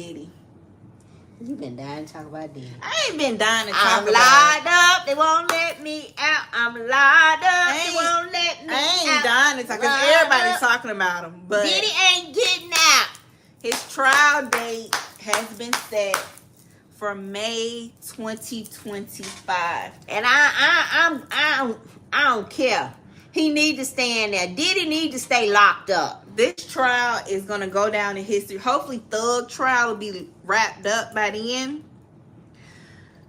Diddy. You been dying to talk about Diddy. I ain't been dying to talk I'm about locked up. They won't let me out. I'm locked up. They won't let me out. I ain't dying to talk because everybody's talking about him. But Diddy ain't getting out. His trial date has been set for May 2025. And I don't care. He need to stay in there. Diddy need to stay locked up. This trial is going to go down in history. Hopefully Thug trial will be wrapped up by the end,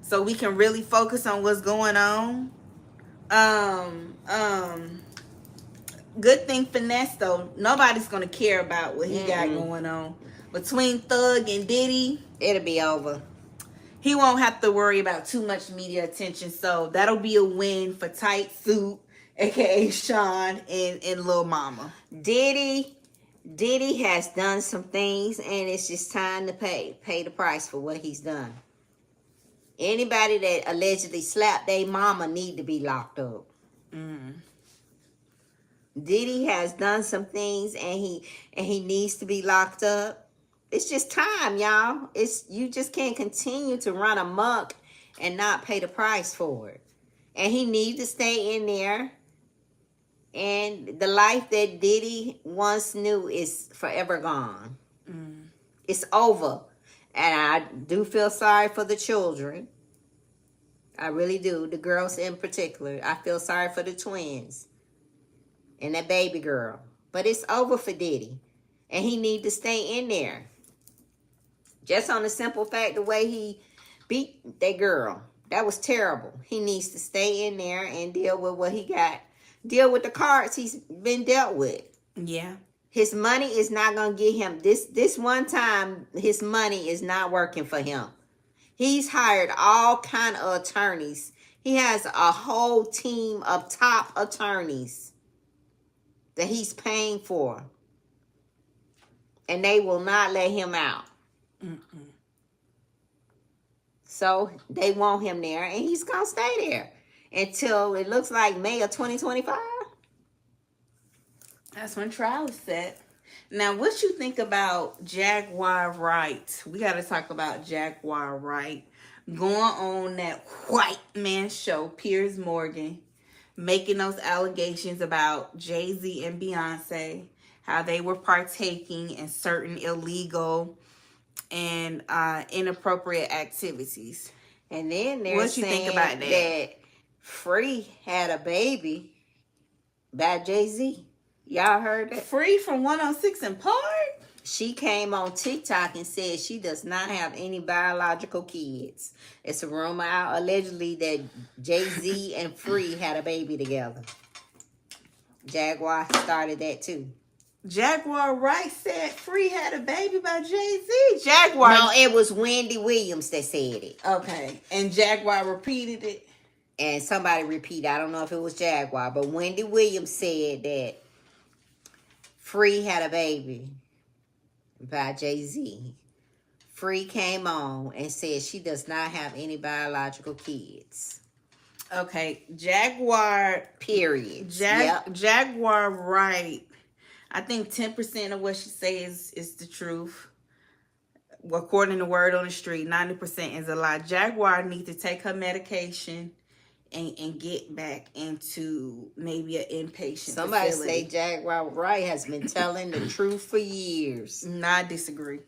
so we can really focus on what's going on. Good thing Finesse, though, nobody's going to care about what he got going on. Between Thug and Diddy, it'll be over. He won't have to worry about too much media attention, so that'll be a win for Tight Suit, aka Sean and Lil Mama. Diddy has done some things, and it's just time to pay the price for what he's done. Anybody that allegedly slapped their mama need to be locked up. Diddy has done some things, and he needs to be locked up. It's just time, y'all. You just can't continue to run amok and not pay the price for it. And he needs to stay in there. And the life that Diddy once knew is forever gone. It's over. And I do feel sorry for the children. I really do. The girls in particular. I feel sorry for the twins. And that baby girl. But it's over for Diddy. And he need to stay in there. Just on the simple fact, the way he beat that girl. That was terrible. He needs to stay in there and deal with what he got. Deal with the cards he's been dealt with. Yeah. His money is not going to get him. This one time, his money is not working for him. He's hired all kind of attorneys. He has a whole team of top attorneys that he's paying for. And they will not let him out. So they want him there, and he's going to stay there until it looks like May of 2025. That's when trial is set. Now, what you think about Jaguar Wright? We got to talk about Jaguar Wright going on that white man show, Piers Morgan, making those allegations about Jay-Z and Beyonce, how they were partaking in certain illegal and inappropriate activities. And then they're what you saying think about that Free had a baby by Jay-Z. Y'all heard that? Free from 106 and Park? She came on TikTok and said she does not have any biological kids. It's a rumor out allegedly that Jay-Z and Free had a baby together. Jaguar started that too. Jaguar Wright said Free had a baby by Jay-Z. Jaguar. No, it was Wendy Williams that said it. Okay. And Jaguar repeated it. And somebody repeated. I don't know if it was Jaguar, but Wendy Williams said that Free had a baby by Jay-Z. Free came on and said she does not have any biological kids. Okay. Jaguar. Period. Jaguar Wright. I think 10% of what she says is the truth. According to word on the street, 90% is a lie. Jaguar needs to take her medication and get back into maybe an inpatient Somebody facility. say Jaguar Wright has been telling the truth for years. No, I disagree.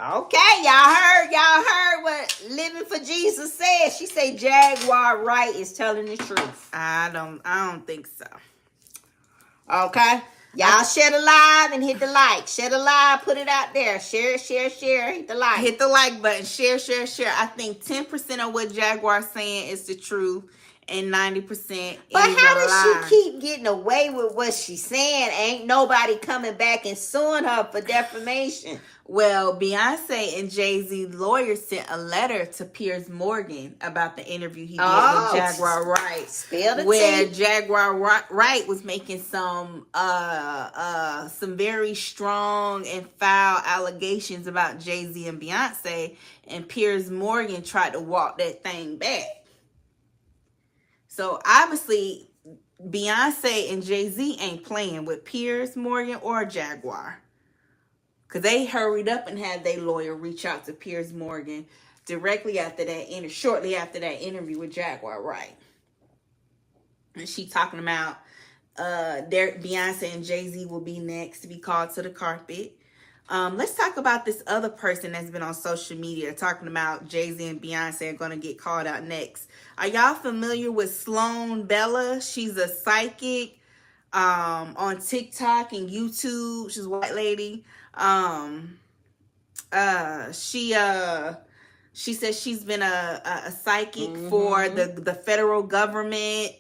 Okay, y'all heard what Living for Jesus said. She said Jaguar Wright is telling the truth. I don't think so. Okay. Y'all share the live and hit the like. Share the live, put it out there. Share, hit the like. Hit the like button. Share. I think 10% of what Jaguar's saying is the truth and 90% is a lie. But how does she keep getting away with what she's saying? Ain't nobody coming back and suing her for defamation. Well, Beyonce and Jay-Z lawyers sent a letter to Piers Morgan about the interview he did with Jaguar Wright. Spill the where tea. Jaguar Wright was making some very strong and foul allegations about Jay-Z and Beyonce, and Piers Morgan tried to walk that thing back. So obviously, Beyonce and Jay-Z ain't playing with Piers Morgan or Jaguar. Because they hurried up and had their lawyer reach out to Piers Morgan directly after that, shortly after that interview with Jaguar Wright. And she talking about Beyonce and Jay-Z will be next to be called to the carpet. Let's talk about this other person that's been on social media talking about Jay-Z and Beyonce are going to get called out next. Are y'all familiar with Sloan Bella? She's a psychic on TikTok and YouTube. She's a white lady. She says she's been a psychic for the federal government.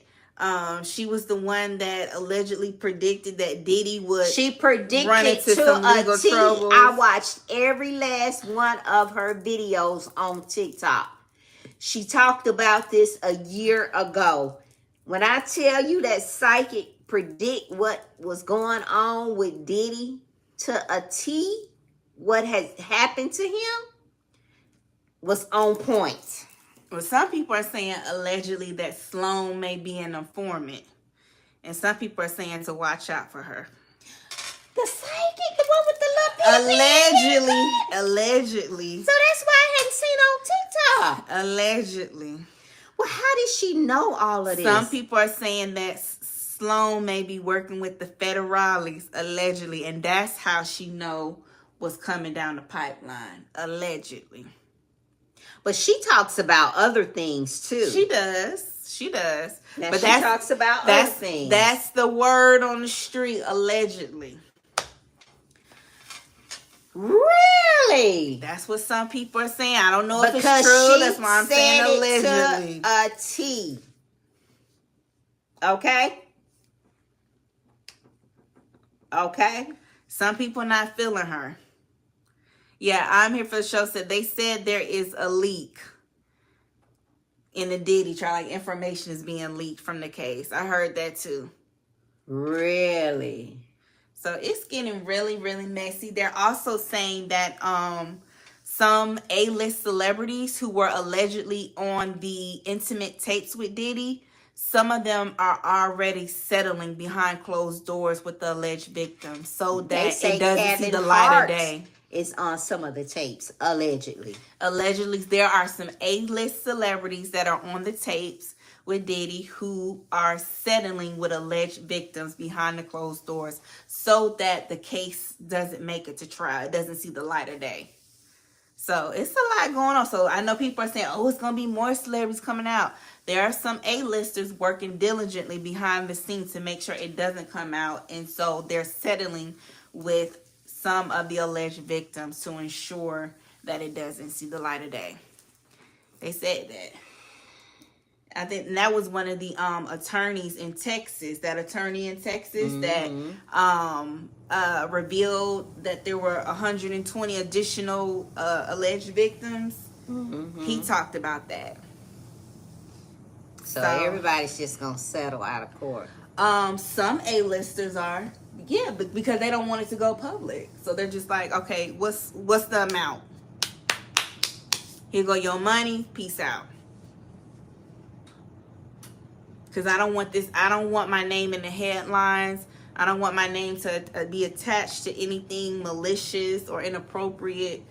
She was the one that allegedly predicted that Diddy would run into some legal troubles. I watched every last one of her videos on TikTok. She talked about this a year ago. When I tell you that psychic predict what was going on with Diddy to a T, what has happened to him was on point. Well, some people are saying allegedly that Sloan may be an informant. And some people are saying to watch out for her. The psychic, the one with the little Allegedly. So that's why I hadn't seen on TikTok. Allegedly. Well, how did she know all of this? Some people are saying that Sloan may be working with the federales, allegedly. And that's how she know what's coming down the pipeline. Allegedly. But she talks about other things too. She does. Now but she talks about other things. That's the word on the street, allegedly. Really? That's what some people are saying. I don't know if it's true. That's why I'm saying allegedly. To a T. Okay? Okay? Some people not feeling her. Yeah, I'm here for the show. They said there is a leak in the Diddy trial. Like information is being leaked from the case. I heard that too. Really? So it's getting really, really messy. They're also saying that some A-list celebrities who were allegedly on the intimate tapes with Diddy, some of them are already settling behind closed doors with the alleged victims so that it doesn't see the light of day. Is on some of the tapes, allegedly. Allegedly, there are some A-list celebrities that are on the tapes with Diddy who are settling with alleged victims behind the closed doors so that the case doesn't make it to trial. It doesn't see the light of day. So it's a lot going on. So I know people are saying, oh, it's going to be more celebrities coming out. There are some A-listers working diligently behind the scenes to make sure it doesn't come out. And so they're settling with some of the alleged victims to ensure that it doesn't see the light of day. They said that. I think that was one of the attorneys in Texas, that attorney in Texas that revealed that there were 120 additional alleged victims. He talked about that. So everybody's just going to settle out of court. Some A-listers are. Yeah, but because they don't want it to go public. So they're just like, okay, what's the amount? Here go your money. Peace out. Because I don't want my name in the headlines. I don't want my name to be attached to anything malicious or inappropriate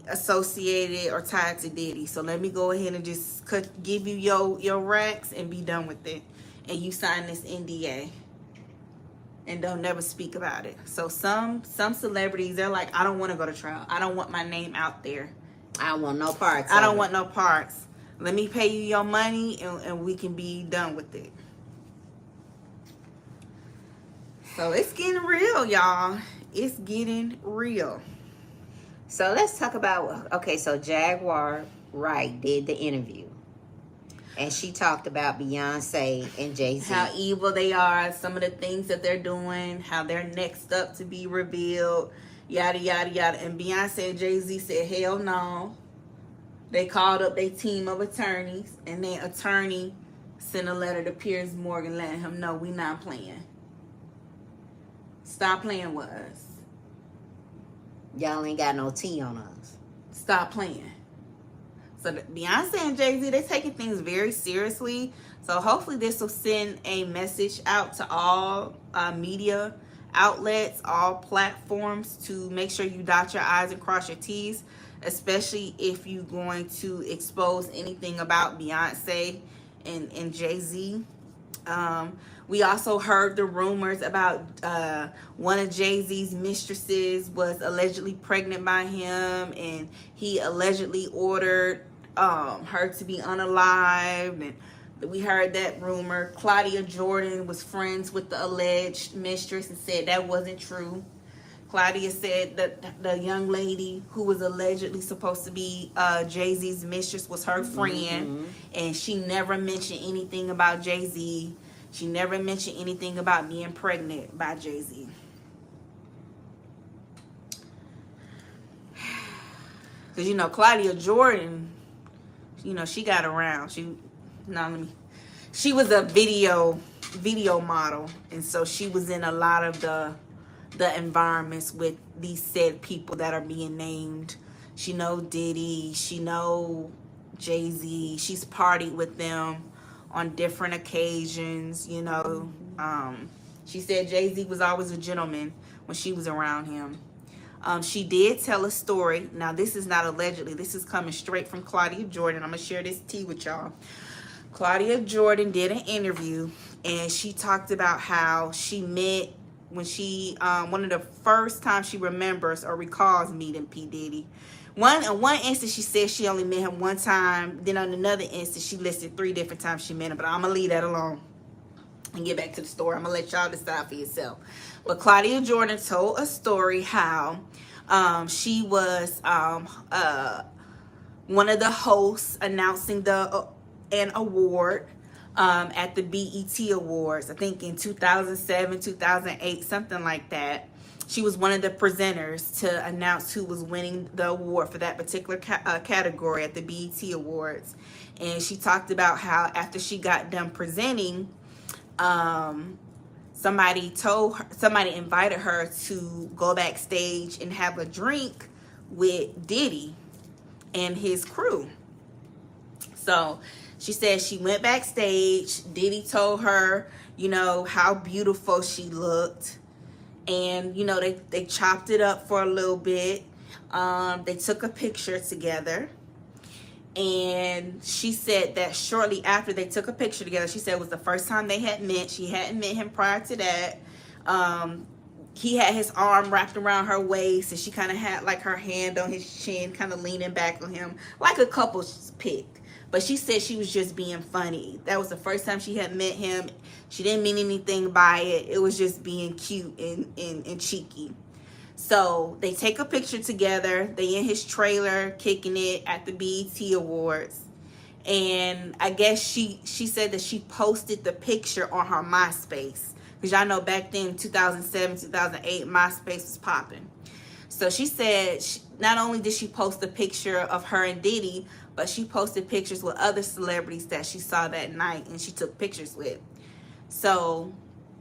associated or tied to Diddy. So let me go ahead and just give you your racks and be done with it. And you sign this NDA. And don't never speak about it. So some celebrities, they're like, I don't want to go to trial. I don't want my name out there. I don't want no parts. I don't want no parts. Let me pay you your money and we can be done with it. So it's getting real, y'all. It's getting real. So let's talk about, okay, so Jaguar Wright did the interview. And she talked about Beyonce and Jay-Z. How evil they are, some of the things that they're doing, how they're next up to be revealed, yada, yada, yada. And Beyonce and Jay-Z said, hell no. They called up their team of attorneys, and their attorney sent a letter to Piers Morgan letting him know we not playing. Stop playing with us. Y'all ain't got no tea on us. Stop playing. So Beyonce and Jay-Z, they're taking things very seriously. So hopefully this will send a message out to all media outlets, all platforms, to make sure you dot your I's and cross your T's, especially if you're going to expose anything about Beyonce and Jay-Z. We also heard the rumors about one of Jay-Z's mistresses was allegedly pregnant by him, and he allegedly ordered her to be unalived. And we heard that rumor. Claudia Jordan was friends with the alleged mistress and said that wasn't true. Claudia said that the young lady who was allegedly supposed to be Jay-Z's mistress was her friend, and she never mentioned anything about Jay-Z. She never mentioned anything about being pregnant by Jay-Z. Because, you know, Claudia Jordan, you know, she got around. She was a video model, and so she was in a lot of the environments with these said people that are being named. She know Diddy, she know Jay-Z. She's partied with them on different occasions, you know. She said Jay-Z was always a gentleman when she was around him. She did tell a story. Now, this is not allegedly. This is coming straight from Claudia Jordan. I'm going to share this tea with y'all. Claudia Jordan did an interview, and she talked about how she met when she, one of the first times she remembers or recalls meeting P. Diddy. One instance, she said she only met him one time. Then on another instance, she listed 3 different times she met him. But I'm going to leave that alone and get back to the story. I'm going to let y'all decide for yourself. But Claudia Jordan told a story how she was one of the hosts announcing an award at the BET Awards. I think in 2007, 2008, something like that. She was one of the presenters to announce who was winning the award for that particular category at the BET Awards. And she talked about how after she got done presenting, somebody invited her to go backstage and have a drink with Diddy and his crew. So she said she went backstage. Diddy told her, you know, how beautiful she looked. And, you know, they chopped it up for a little bit. They took a picture together. And she said that shortly after they took a picture together, she said it was the first time they had met. She hadn't met him prior to that. He had his arm wrapped around her waist, and she kind of had like her hand on his chin, kind of leaning back on him, like a couple's pic. But she said she was just being funny. That was the first time she had met him. She didn't mean anything by it. It was just being cute and cheeky. So they take a picture together. They in his trailer kicking it at the BET Awards. And I guess she said that she posted the picture on her MySpace. Because y'all know back then, 2007, 2008, MySpace was popping. So she said not only did she post a picture of her and Diddy, but she posted pictures with other celebrities that she saw that night and she took pictures with. So,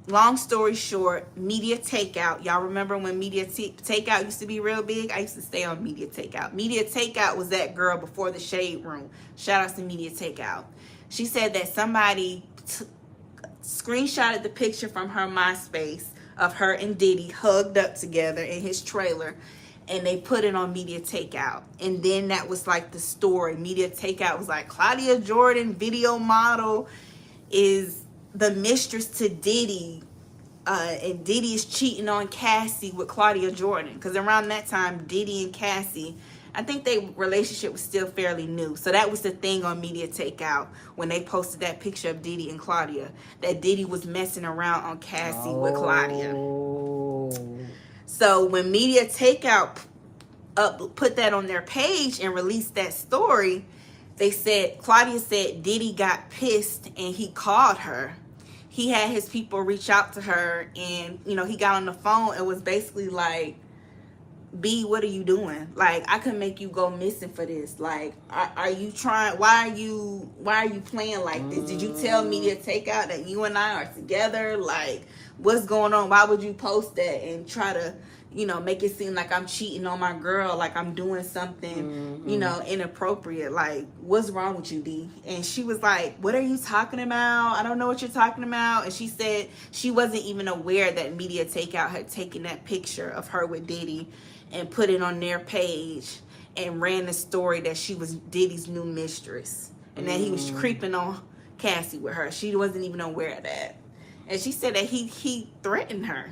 long story short, Media Takeout. Y'all remember when Media Takeout used to be real big? I used to stay on Media Takeout. Media Takeout was that girl before the Shade Room. Shout out to Media Takeout. She said that somebody screenshotted the picture from her MySpace of her and Diddy hugged up together in his trailer, and they put it on Media Takeout. And then that was like the story. Media Takeout was like, Claudia Jordan, video model, is the mistress to Diddy, and Diddy is cheating on Cassie with Claudia Jordan. Because around that time, Diddy and Cassie, I think their relationship was still fairly new. So that was the thing on Media Takeout when they posted that picture of Diddy and Claudia, that Diddy was messing around on Cassie with Claudia. So when Media Takeout put that on their page and released that story, they said, Claudia said Diddy got pissed and he called her. He had his people reach out to her, and, you know, he got on the phone and was basically like, B, what are you doing? Like, I could make you go missing for this. Like, are you trying? Why are you playing like this? Did you tell Media Takeout that you and I are together? Like, what's going on? Why would you post that and try to, you know, make it seem like I'm cheating on my girl, like I'm doing something, you know, inappropriate. Like, what's wrong with you, D? And she was like, what are you talking about? I don't know what you're talking about. And she said she wasn't even aware that Media Takeout had taken that picture of her with Diddy and put it on their page and ran the story that she was Diddy's new mistress and that he was creeping on Cassie with her. She wasn't even aware of that. And she said that he threatened her.